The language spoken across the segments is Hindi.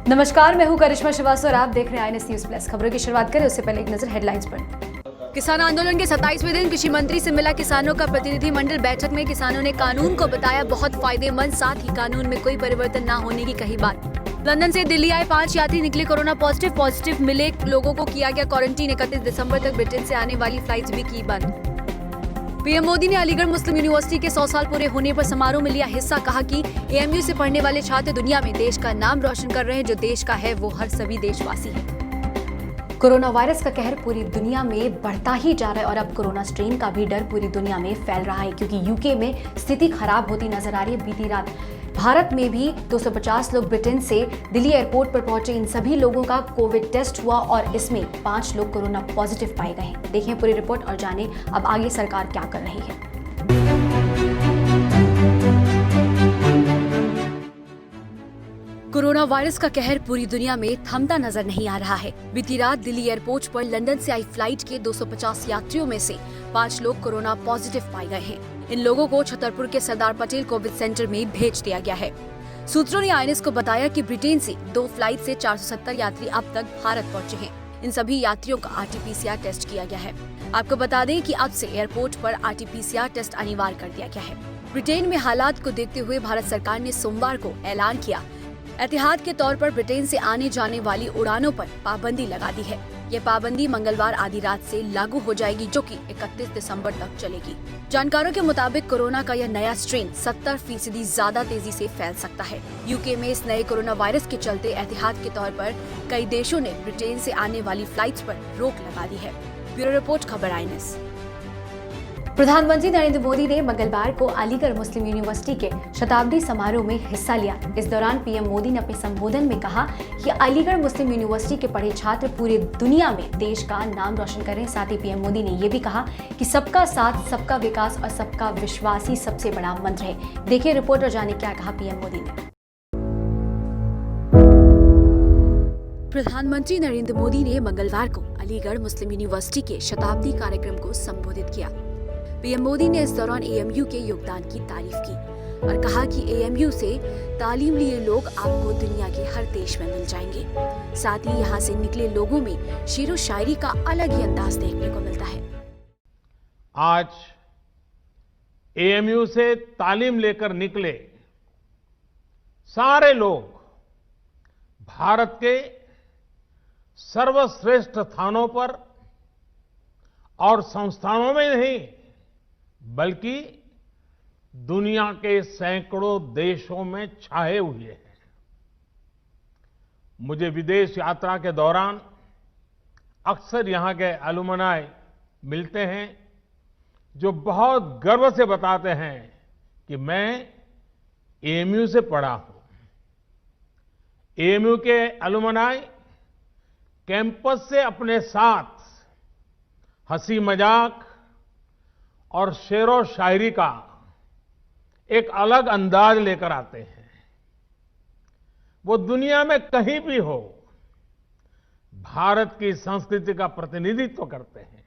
नमस्कार, मैं हूं करिश्मा श्रीवास्तव और आप देख रहे हैं INS न्यूज प्लस। खबरों की शुरुआत करें उससे पहले एक नजर हेडलाइंस पर। किसान आंदोलन के 27वें दिन कृषि मंत्री से मिला किसानों का प्रतिनिधिमंडल। बैठक में किसानों ने कानून को बताया बहुत फायदेमंद, साथ ही कानून में कोई परिवर्तन न होने की कही बात। लंदन से दिल्ली आए 5 यात्री निकले कोरोना पॉजिटिव मिले लोगों को किया गया क्वारंटीन। 31 दिसंबर तक ब्रिटेन से आने वाली फ्लाइट्स भी की बंद। पीएम मोदी ने अलीगढ़ मुस्लिम यूनिवर्सिटी के 100 साल पूरे होने पर समारोह में लिया हिस्सा। कहा कि AMU से पढ़ने वाले छात्र दुनिया में देश का नाम रोशन कर रहे हैं। जो देश का है वो हर सभी देशवासी है। कोरोना वायरस का कहर पूरी दुनिया में बढ़ता ही जा रहा है और अब कोरोना स्ट्रेन का भी डर पूरी दुनिया में फैल रहा है, क्योंकि यूके में स्थिति खराब होती नजर आ रही है। बीती रात भारत में भी 250 लोग ब्रिटेन से दिल्ली एयरपोर्ट पर पहुंचे। इन सभी लोगों का कोविड टेस्ट हुआ और इसमें 5 लोग कोरोना पॉजिटिव पाए गए हैं। देखें पूरी रिपोर्ट और जानें अब आगे सरकार क्या कर रही है। कोरोना वायरस का कहर पूरी दुनिया में थमता नजर नहीं आ रहा है। बीती रात दिल्ली एयरपोर्ट पर लंदन से आई फ्लाइट के 250 यात्रियों में से 5 लोग कोरोना पॉजिटिव पाए गए हैं। इन लोगों को छतरपुर के सरदार पटेल कोविड सेंटर में भेज दिया गया है। सूत्रों ने INS को बताया कि ब्रिटेन से 2 फ्लाइट से 470 यात्री अब तक भारत पहुंचे हैं। इन सभी यात्रियों का RT-PCR टेस्ट किया गया है। आपको बता दें कि अब से एयरपोर्ट पर RT-PCR टेस्ट अनिवार्य कर दिया गया है। ब्रिटेन में हालात को देखते हुए भारत सरकार ने सोमवार को ऐलान किया, एहतियात के तौर पर ब्रिटेन से आने जाने वाली उड़ानों पर पाबंदी लगा दी है। ये पाबंदी मंगलवार आधी रात से लागू हो जाएगी, जो कि 31 दिसंबर तक चलेगी। जानकारों के मुताबिक कोरोना का यह नया स्ट्रेन 70% ज्यादा तेजी से फैल सकता है। यूके में इस नए कोरोना वायरस के चलते एहतियात के तौर पर कई देशों ने ब्रिटेन से आने वाली फ्लाइट्स पर रोक लगा दी है। ब्यूरो रिपोर्ट, खबर INS। प्रधानमंत्री नरेंद्र मोदी ने मंगलवार को अलीगढ़ मुस्लिम यूनिवर्सिटी के शताब्दी समारोह में हिस्सा लिया। इस दौरान पीएम मोदी ने अपने संबोधन में कहा कि अलीगढ़ मुस्लिम यूनिवर्सिटी के पढ़े छात्र पूरे दुनिया में देश का नाम रोशन कर रहे हैं। साथ ही पीएम मोदी ने ये भी कहा कि सबका साथ, सबका विकास और सबका विश्वास ही सबसे बड़ा मंत्र है। देखिए रिपोर्ट और जाने क्या कहा पीएम मोदी ने। प्रधानमंत्री नरेंद्र मोदी ने मंगलवार को अलीगढ़ मुस्लिम यूनिवर्सिटी के शताब्दी कार्यक्रम को संबोधित किया। पीएम मोदी ने इस दौरान AMU के योगदान की तारीफ की और कहा कि AMU से तालीम लिए लोग आपको दुनिया के हर देश में मिल जाएंगे। साथ ही यहाँ से निकले लोगों में शेर व शायरी का अलग ही अंदाज देखने को मिलता है। आज AMU से तालीम लेकर निकले सारे लोग भारत के सर्वश्रेष्ठ स्थानों पर और संस्थानों में नहीं बल्कि दुनिया के सैकड़ों देशों में छाए हुए हैं। मुझे विदेश यात्रा के दौरान अक्सर यहां के अलुमनाई मिलते हैं, जो बहुत गर्व से बताते हैं कि मैं AMU से पढ़ा हूं। AMU के अलुमनाई कैंपस से अपने साथ हंसी मजाक और शेरो शायरी का एक अलग अंदाज लेकर आते हैं। वो दुनिया में कहीं भी हो, भारत की संस्कृति का प्रतिनिधित्व करते हैं।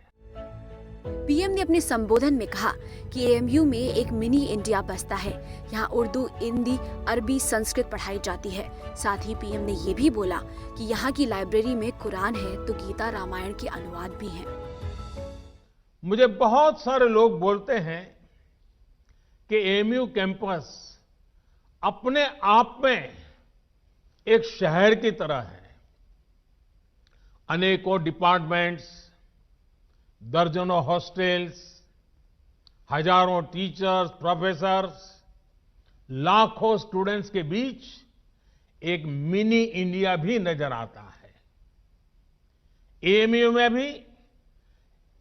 पीएम ने अपने संबोधन में कहा कि AMU में एक मिनी इंडिया बसता है। यहाँ उर्दू, हिंदी, अरबी, संस्कृत पढ़ाई जाती है। साथ ही पीएम ने ये भी बोला कि यहाँ की लाइब्रेरी में कुरान है तो गीता, रामायण के अनुवाद भी हैं। मुझे बहुत सारे लोग बोलते हैं कि AMU कैंपस अपने आप में एक शहर की तरह है। अनेकों डिपार्टमेंट्स, दर्जनों हॉस्टल्स, हजारों टीचर्स, प्रोफेसर्स, लाखों स्टूडेंट्स के बीच एक मिनी इंडिया भी नजर आता है। AMU में भी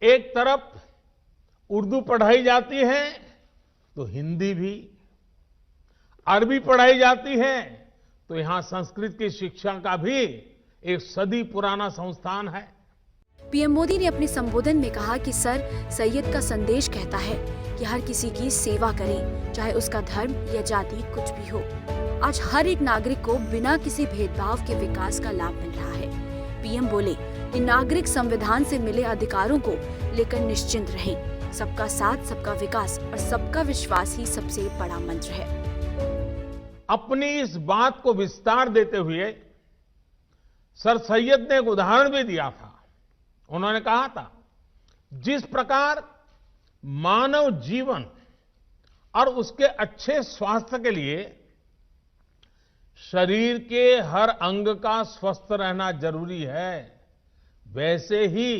एक तरफ उर्दू पढ़ाई जाती है तो हिंदी भी, अरबी पढ़ाई जाती है तो यहां संस्कृत की शिक्षा का भी एक सदी पुराना संस्थान है। पीएम मोदी ने अपने संबोधन में कहा कि सर सैयद का संदेश कहता है कि हर किसी की सेवा करें, चाहे उसका धर्म या जाति कुछ भी हो। आज हर एक नागरिक को बिना किसी भेदभाव के विकास का लाभ मिल रहा है। पीएम बोले कि नागरिक संविधान से मिले अधिकारों को लेकर निश्चिंत रहें। सबका साथ, सबका विकास और सबका विश्वास ही सबसे बड़ा मंत्र है। अपनी इस बात को विस्तार देते हुए सर सैयद ने एक उदाहरण भी दिया था। उन्होंने कहा था, जिस प्रकार मानव जीवन और उसके अच्छे स्वास्थ्य के लिए शरीर के हर अंग का स्वस्थ रहना जरूरी है, वैसे ही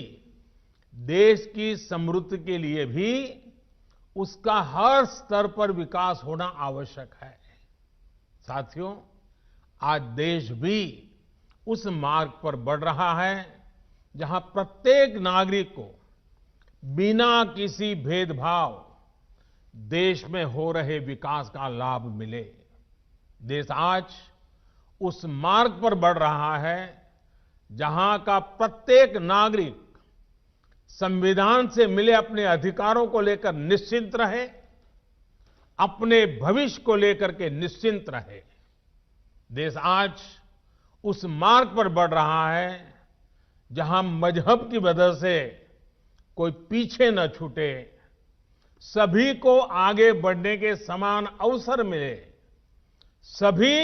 देश की समृद्धि के लिए भी उसका हर स्तर पर विकास होना आवश्यक है। साथियों, आज देश भी उस मार्ग पर बढ़ रहा है जहां प्रत्येक नागरिक को बिना किसी भेदभाव देश में हो रहे विकास का लाभ मिले। देश आज उस मार्ग पर बढ़ रहा है जहां का प्रत्येक नागरिक संविधान से मिले अपने अधिकारों को लेकर निश्चिंत रहे, अपने भविष्य को लेकर के निश्चिंत रहे। देश आज उस मार्ग पर बढ़ रहा है जहां मजहब की वजह से कोई पीछे न छूटे, सभी को आगे बढ़ने के समान अवसर मिले, सभी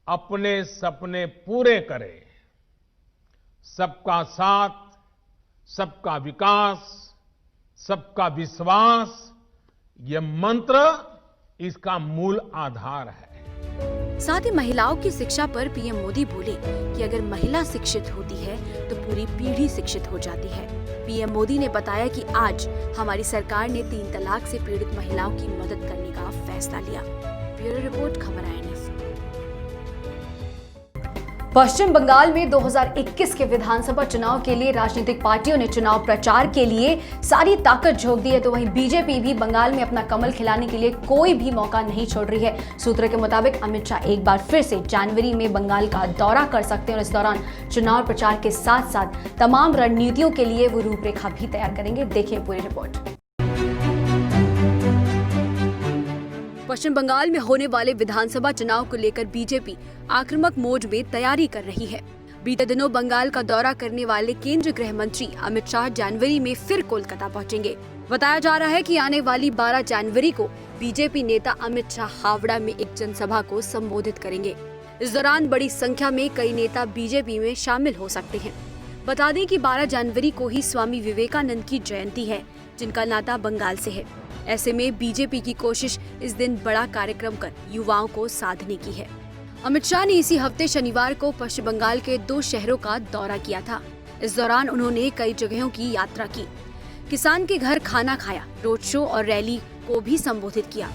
अपने सपने पूरे करें। सबका साथ, सबका विकास, सबका विश्वास, ये मंत्र इसका मूल आधार है। साथ ही महिलाओं की शिक्षा पर पीएम मोदी बोले कि अगर महिला शिक्षित होती है तो पूरी पीढ़ी शिक्षित हो जाती है। पीएम मोदी ने बताया कि आज हमारी सरकार ने 3 तलाक से पीड़ित महिलाओं की मदद करने का फैसला लिया। ब्यूरो रिपोर्ट, खबर INS। पश्चिम बंगाल में 2021 के विधानसभा चुनाव के लिए राजनीतिक पार्टियों ने चुनाव प्रचार के लिए सारी ताकत झोंक दी है, तो वहीं बीजेपी भी बंगाल में अपना कमल खिलाने के लिए कोई भी मौका नहीं छोड़ रही है। सूत्रों के मुताबिक अमित शाह एक बार फिर से जनवरी में बंगाल का दौरा कर सकते हैं और इस दौरान चुनाव प्रचार के साथ साथ तमाम रणनीतियों के लिए वो रूपरेखा भी तैयार करेंगे। देखिए पूरी रिपोर्ट। पश्चिम बंगाल में होने वाले विधानसभा चुनाव को लेकर बीजेपी आक्रामक मोड में तैयारी कर रही है। बीते दिनों बंगाल का दौरा करने वाले केंद्रीय गृह मंत्री अमित शाह जनवरी में फिर कोलकाता पहुंचेंगे। बताया जा रहा है कि आने वाली 12 जनवरी को बीजेपी नेता अमित शाह हावड़ा में एक जनसभा को संबोधित करेंगे। इस दौरान बड़ी संख्या में कई नेता बीजेपी में शामिल हो सकते हैं। बता दें कि 12 जनवरी को ही स्वामी विवेकानंद की जयंती है, जिनका नाता बंगाल से है। ऐसे में बीजेपी की कोशिश इस दिन बड़ा कार्यक्रम कर युवाओं को साधने की है। अमित शाह ने इसी हफ्ते शनिवार को पश्चिम बंगाल के 2 शहरों का दौरा किया था। इस दौरान उन्होंने कई जगहों की यात्रा की, किसान के घर खाना खाया, रोड शो और रैली को भी संबोधित किया।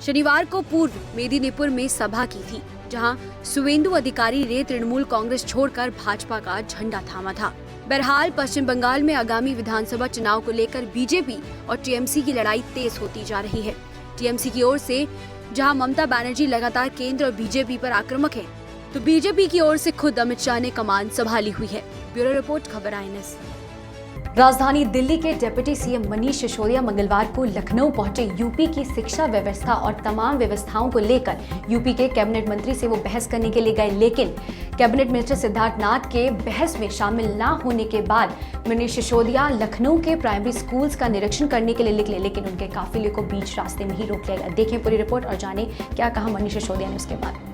शनिवार को पूर्व मेदिनीपुर में सभा की थी, जहां सुवेंदु अधिकारी ने तृणमूल कांग्रेस छोड़कर भाजपा का झंडा थामा था। बहरहाल पश्चिम बंगाल में आगामी विधानसभा चुनाव को लेकर बीजेपी और टीएमसी की लड़ाई तेज होती जा रही है। टीएमसी की ओर से जहां ममता बनर्जी लगातार केंद्र और बीजेपी पर आक्रामक है, तो बीजेपी की ओर से खुद अमित शाह ने कमान संभाली हुई है। ब्यूरो रिपोर्ट, खबर INS। राजधानी दिल्ली के डिप्टी सीएम मनीष सिसोदिया मंगलवार को लखनऊ पहुंचे। यूपी की शिक्षा व्यवस्था और तमाम व्यवस्थाओं को लेकर यूपी के कैबिनेट मंत्री से वो बहस करने के लिए गए, लेकिन कैबिनेट मिनिस्टर सिद्धार्थनाथ के बहस में शामिल न होने के बाद मनीष सिसोदिया लखनऊ के प्राइमरी स्कूल्स का निरीक्षण करने के लिए निकले, लेकिन उनके काफिले को बीच रास्ते में ही रोक लिया गया। देखें पूरी रिपोर्ट और जानें क्या कहा मनीष सिसोदिया ने उसके बाद।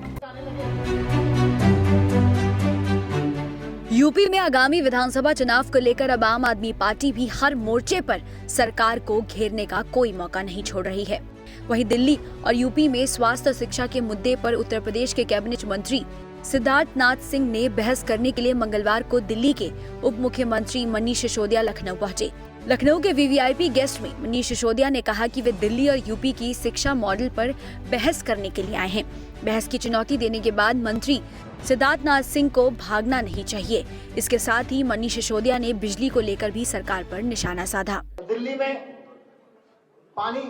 यूपी में आगामी विधानसभा चुनाव को लेकर अब आम आदमी पार्टी भी हर मोर्चे पर सरकार को घेरने का कोई मौका नहीं छोड़ रही है। वहीं दिल्ली और यूपी में स्वास्थ्य और शिक्षा के मुद्दे पर उत्तर प्रदेश के कैबिनेट मंत्री सिद्धार्थनाथ सिंह ने बहस करने के लिए मंगलवार को दिल्ली के उप मुख्यमंत्री मनीष सिसोदिया लखनऊ पहुंचे। लखनऊ के वीवीआईपी गेस्ट में मनीष सिसोदिया ने कहा कि वे दिल्ली और यूपी की शिक्षा मॉडल पर बहस करने के लिए आए हैं। बहस की चुनौती देने के बाद मंत्री सिद्धार्थनाथ सिंह को भागना नहीं चाहिए। इसके साथ ही मनीष सिसोदिया ने बिजली को लेकर भी सरकार पर निशाना साधा। दिल्ली में पानी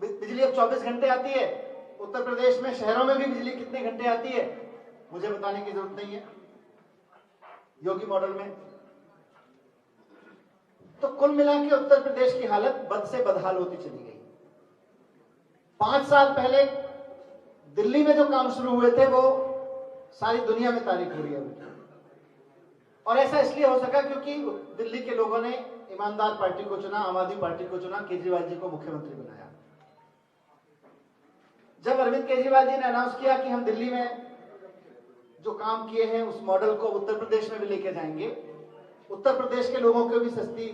बिजली अब 24 घंटे आती है। उत्तर प्रदेश में शहरों में भी बिजली कितने घंटे आती है मुझे बताने की जरूरत नहीं है। योगी मॉडल में तो कुल मिला के उत्तर प्रदेश की हालत बद से बदहाल होती चली गई। 5 साल पहले दिल्ली में जो काम शुरू हुए थे वो सारी दुनिया में तारीफ हो रही है, और ऐसा इसलिए हो सका क्योंकि दिल्ली के लोगों ने ईमानदार पार्टी को चुना, आम आदमी पार्टी को चुना, केजरीवाल जी को मुख्यमंत्री बनाया। जब अरविंद केजरीवाल जी ने अनाउंस किया कि हम दिल्ली में जो काम किए हैं उस मॉडल को उत्तर प्रदेश में भी लेके जाएंगे। उत्तर प्रदेश के लोगों को भी सस्ती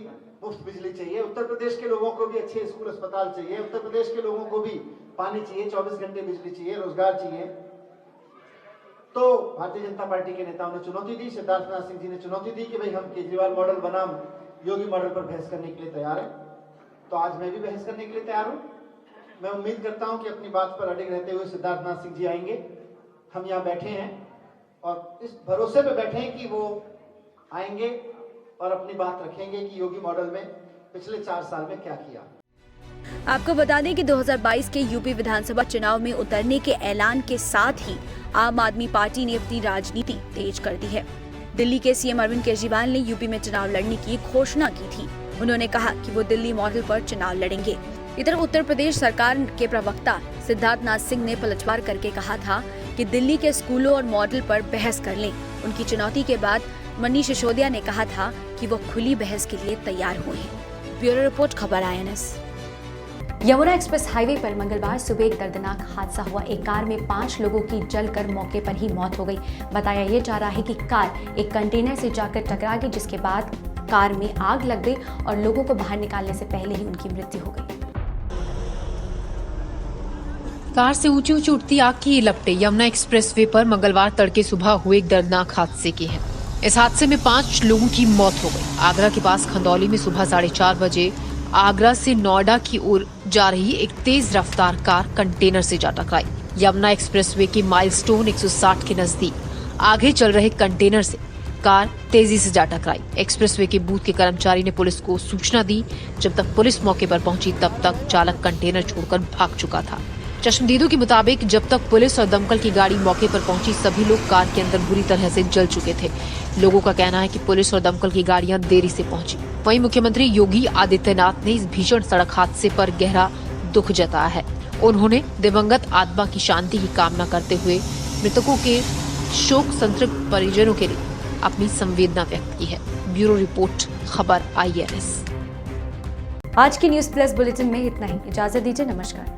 मुफ्त बिजली चाहिए, उत्तर प्रदेश के लोगों को भी अच्छे स्कूल अस्पताल चाहिए, उत्तर प्रदेश के लोगों को भी पानी चाहिए, 24 घंटे बिजली चाहिए, रोजगार चाहिए। तो भारतीय जनता पार्टी के नेताओं ने चुनौती दी, सिद्धार्थनाथ सिंह जी ने चुनौती दी कि भाई हम केजरीवाल मॉडल बनाम योगी मॉडल पर बहस करने के लिए तैयार है। तो आज मैं भी बहस करने के लिए तैयार हूं। मैं उम्मीद करता हूं कि अपनी बात पर अडिग रहते हुए सिद्धार्थनाथ सिंह जी आएंगे। हम यहाँ बैठे हैं और इस भरोसे पे बैठे हैं कि वो आएंगे और अपनी बात रखेंगे कि योगी मॉडल में पिछले 4 साल में क्या किया। आपको बता दें कि 2022 के यूपी विधानसभा चुनाव में उतरने के ऐलान के साथ ही आम आदमी पार्टी ने अपनी राजनीति तेज कर दी है। दिल्ली के सीएम अरविंद केजरीवाल ने यूपी में चुनाव लड़ने की घोषणा की थी। उन्होंने कहा कि वो दिल्ली मॉडल पर चुनाव लड़ेंगे। इधर उत्तर प्रदेश सरकार के प्रवक्ता सिद्धार्थनाथ सिंह ने पलटवार करके कहा था कि दिल्ली के स्कूलों और मॉडल पर बहस कर लें। उनकी चुनौती के बाद मनीष सिसोदिया ने कहा था कि वो खुली बहस के लिए तैयार हुए हैं। ब्यूरो रिपोर्ट, खबर INS। यमुना एक्सप्रेस हाईवे पर मंगलवार सुबह एक दर्दनाक हादसा हुआ। एक कार में 5 लोगों की जलकर मौके पर ही मौत हो गई। बताया ये जा रहा है कि कार एक कंटेनर से जाकर टकरा गई, जिसके बाद कार में आग लग गई और लोगों को बाहर निकालने से पहले ही उनकी मृत्यु हो गई। कार से ऊंची ऊंची उठती आग की ये लपटें यमुना एक्सप्रेसवे पर मंगलवार तड़के सुबह हुए एक दर्दनाक हादसे की है। इस हादसे में 5 लोगों की मौत हो गई। आगरा के पास खंदौली में सुबह 4:30 बजे आगरा से नोएडा की ओर जा रही एक तेज रफ्तार कार कंटेनर से जा टकराई। यमुना एक्सप्रेसवे के माइलस्टोन 160 के नजदीक आगे चल रहे कंटेनर से कार तेजी से जा टकराई। एक्सप्रेसवे के बूथ के कर्मचारी ने पुलिस को सूचना दी। जब तक पुलिस मौके पर पहुंची तब तक चालक कंटेनर छोड़कर भाग चुका था। चश्मदीदों के मुताबिक जब तक पुलिस और दमकल की गाड़ी मौके पर पहुंची सभी लोग कार के अंदर बुरी तरह से जल चुके थे। लोगों का कहना है कि पुलिस और दमकल की गाड़ियां देरी से पहुंची। वहीं मुख्यमंत्री योगी आदित्यनाथ ने इस भीषण सड़क हादसे पर गहरा दुख जताया है। उन्होंने दिवंगत आत्मा की शांति की कामना करते हुए मृतकों के शोक संतृप्त परिजनों के लिए अपनी संवेदना व्यक्त की है। ब्यूरो रिपोर्ट, खबर INS। आज की न्यूज़ प्लस बुलेटिन में इतना ही। इजाजत दीजिए, नमस्कार।